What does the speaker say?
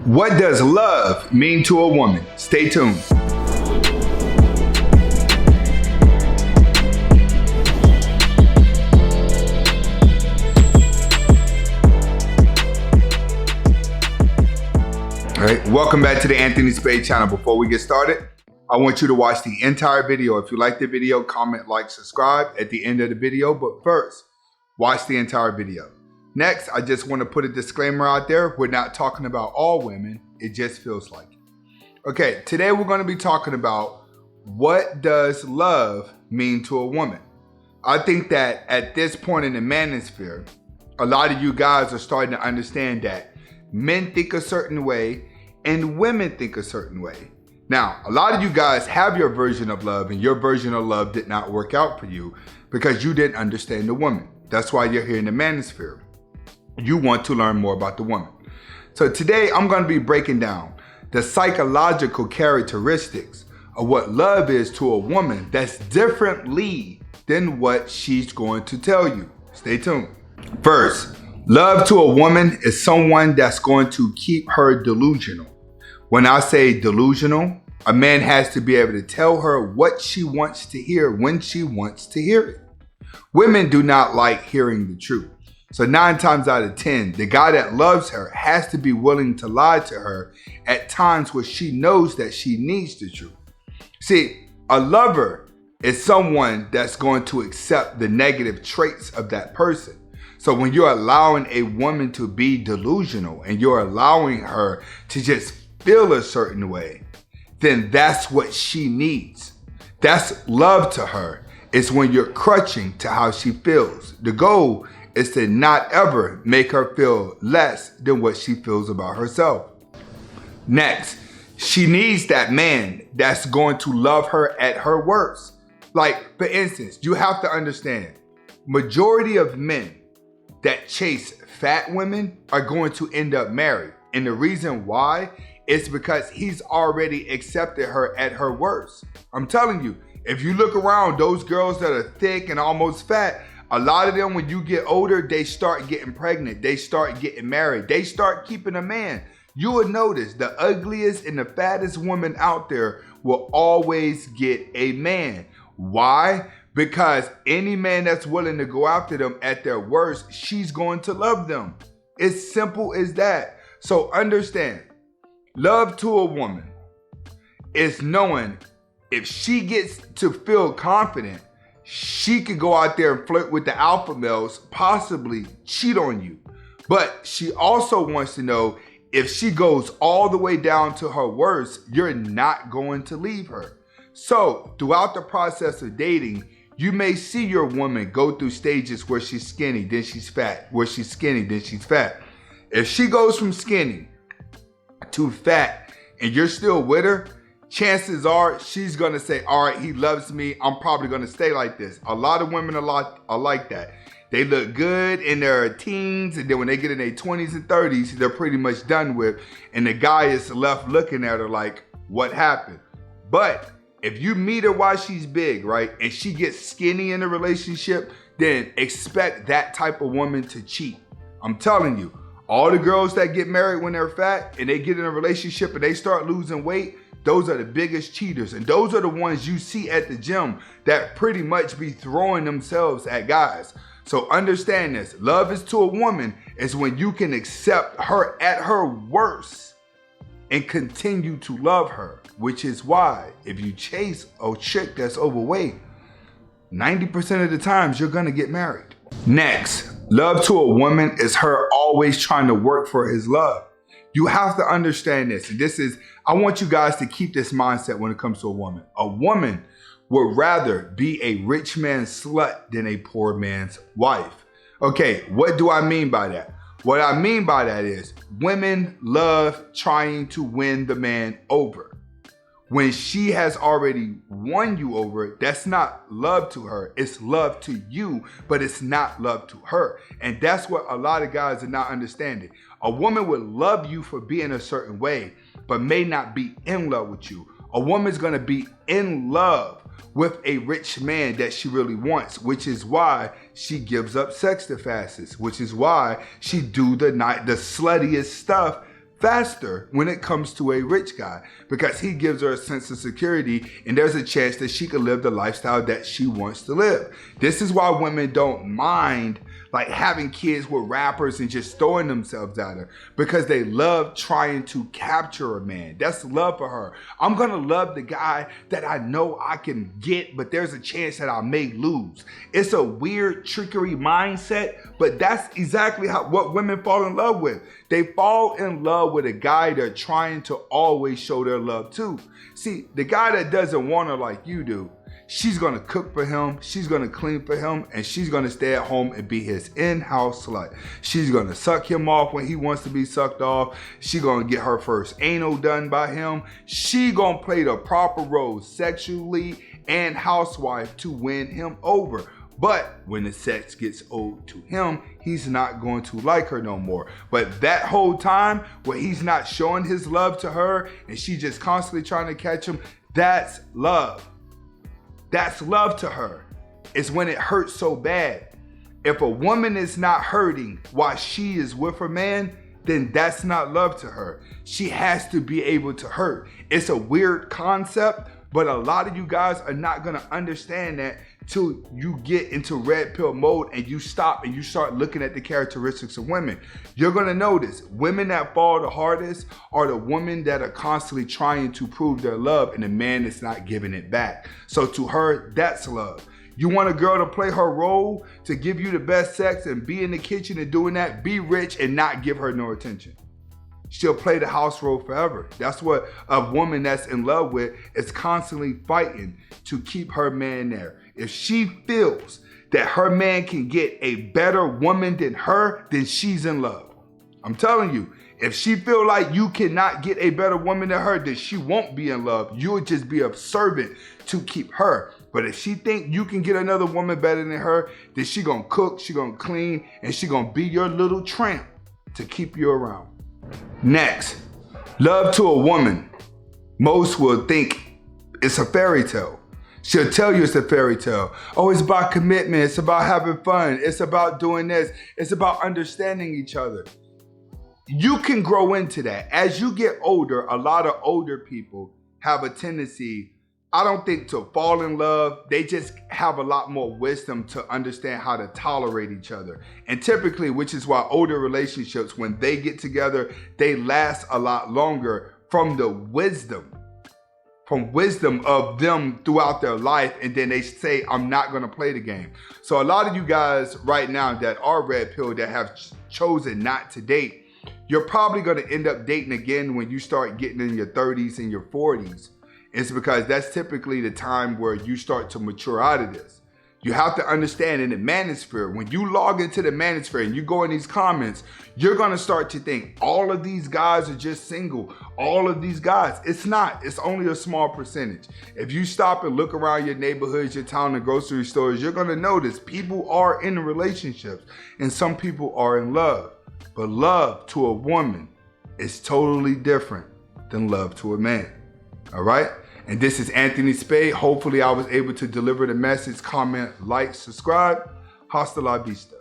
What does love mean to a woman? Stay tuned. All right, welcome back to the Anthony Spade channel. Before we get started, I want you to watch the entire video. If you like the video, comment, like, subscribe at the end of the video. But first, watch the entire video. Next, I just want to put a disclaimer out there. We're not talking about all women. It just feels like it. Okay, today we're going to be talking about what does love mean to a woman. I think that at this point in the manosphere, a lot of you guys are starting to understand that men think a certain way and women think a certain way. Now, a lot of you guys have your version of love, and your version of love did not work out for you because you didn't understand the woman. That's why you're here in the manosphere. You want to learn more about the woman. So today I'm going to be breaking down the psychological characteristics of what love is to a woman that's differently than what she's going to tell you. Stay tuned. First, love to a woman is someone that's going to keep her delusional. When I say delusional, a man has to be able to tell her what she wants to hear when she wants to hear it. Women do not like hearing the truth. So 9 times out of 10, the guy that loves her has to be willing to lie to her at times where she knows that she needs the truth. See, a lover is someone that's going to accept the negative traits of that person. So when you're allowing a woman to be delusional and you're allowing her to just feel a certain way, then that's what she needs. That's love to her. It's when you're crutching to how she feels. The goal is to not ever make her feel less than what she feels about herself. Next, she needs that man that's going to love her at her worst. Like, for instance, you have to understand, majority of men that chase fat women are going to end up married. And the reason why is because he's already accepted her at her worst. I'm telling you, if you look around, those girls that are thick and almost fat, a lot of them, when you get older, they start getting pregnant. They start getting married. They start keeping a man. You will notice the ugliest and the fattest woman out there will always get a man. Why? Because any man that's willing to go after them at their worst, she's going to love them. It's simple as that. So understand, love to a woman is knowing if she gets to feel confident, she could go out there and flirt with the alpha males, possibly cheat on you. But she also wants to know if she goes all the way down to her worst, you're not going to leave her. So throughout the process of dating, you may see your woman go through stages where she's skinny, then she's fat, where she's skinny, then she's fat. If she goes from skinny to fat and you're still with her, chances are she's going to say, all right, he loves me. I'm probably going to stay like this. A lot of women are like that. They look good in their teens, and then when they get in their 20s and 30s, they're pretty much done with. And the guy is left looking at her like, what happened? But if you meet her while she's big, right, and she gets skinny in a relationship, then expect that type of woman to cheat. I'm telling you, all the girls that get married when they're fat and they get in a relationship and they start losing weight, those are the biggest cheaters. And those are the ones you see at the gym that pretty much be throwing themselves at guys. So understand this. Love is to a woman is when you can accept her at her worst and continue to love her, which is why if you chase a chick that's overweight, 90% of the times you're going to get married. Next, love to a woman is her always trying to work for his love. You have to understand this. I want you guys to keep this mindset when it comes to a woman. A woman would rather be a rich man's slut than a poor man's wife. Okay, what do I mean by that? What I mean by that is women love trying to win the man over. When she has already won you over, that's not love to her. It's love to you, but it's not love to her. And that's what a lot of guys are not understanding. A woman would love you for being a certain way, but may not be in love with you. A woman's gonna be in love with a rich man that she really wants, which is why she gives up sex the fastest, which is why she do the sluttiest stuff faster when it comes to a rich guy because he gives her a sense of security and there's a chance that she can live the lifestyle that she wants to live. This is why women don't mind like having kids with rappers and just throwing themselves at her because they love trying to capture a man. That's love for her. I'm gonna love the guy that I know I can get, but there's a chance that I may lose. It's a weird trickery mindset, but that's exactly what women fall in love with. They fall in love with a guy they're trying to always show their love to. See, the guy that doesn't want her like you do, she's gonna cook for him, she's gonna clean for him, and she's gonna stay at home and be his in-house slut. She's gonna suck him off when he wants to be sucked off. She gonna get her first anal done by him. She gonna play the proper role sexually and housewife to win him over. But when the sex gets owed to him, he's not going to like her no more. But that whole time where he's not showing his love to her and she just constantly trying to catch him, that's love. That's love to her. It's when it hurts so bad. If a woman is not hurting while she is with her man, then that's not love to her. She has to be able to hurt. It's a weird concept, but a lot of you guys are not gonna understand that till you get into red pill mode and you stop and you start looking at the characteristics of women. You're gonna notice women that fall the hardest are the women that are constantly trying to prove their love and the man is not giving it back. So to her, that's love. You want a girl to play her role, to give you the best sex and be in the kitchen and doing that, be rich and not give her no attention. She'll play the house role forever. That's what a woman that's in love with is constantly fighting to keep her man there. If she feels that her man can get a better woman than her, then she's in love. I'm telling you, if she feel like you cannot get a better woman than her, then she won't be in love. You'll just be a servant to keep her. But if she think you can get another woman better than her, then she gonna cook, she gonna clean, and she gonna be your little tramp to keep you around. Next, love to a woman. Most will think it's a fairy tale. She'll tell you it's a fairy tale. Oh, it's about commitment. It's about having fun. It's about doing this. It's about understanding each other. You can grow into that. As you get older, a lot of older people have a tendency, I don't think, to fall in love. They just have a lot more wisdom to understand how to tolerate each other. And typically, which is why older relationships, when they get together, they last a lot longer from the wisdom of them throughout their life. And then they say, I'm not gonna play the game. So a lot of you guys right now that are red pill, that have chosen not to date, you're probably gonna end up dating again when you start getting in your 30s and your 40s. It's because that's typically the time where you start to mature out of this. You have to understand, in the manosphere, when you log into the manosphere and you go in these comments, you're gonna start to think all of these guys are just single. All of these guys, it's not. It's only a small percentage. If you stop and look around your neighborhoods, your town, and grocery stores, you're gonna notice people are in relationships and some people are in love. But love to a woman is totally different than love to a man. All right? And this is Anthony Spade. Hopefully I was able to deliver the message. Comment, like, subscribe. Hasta la vista.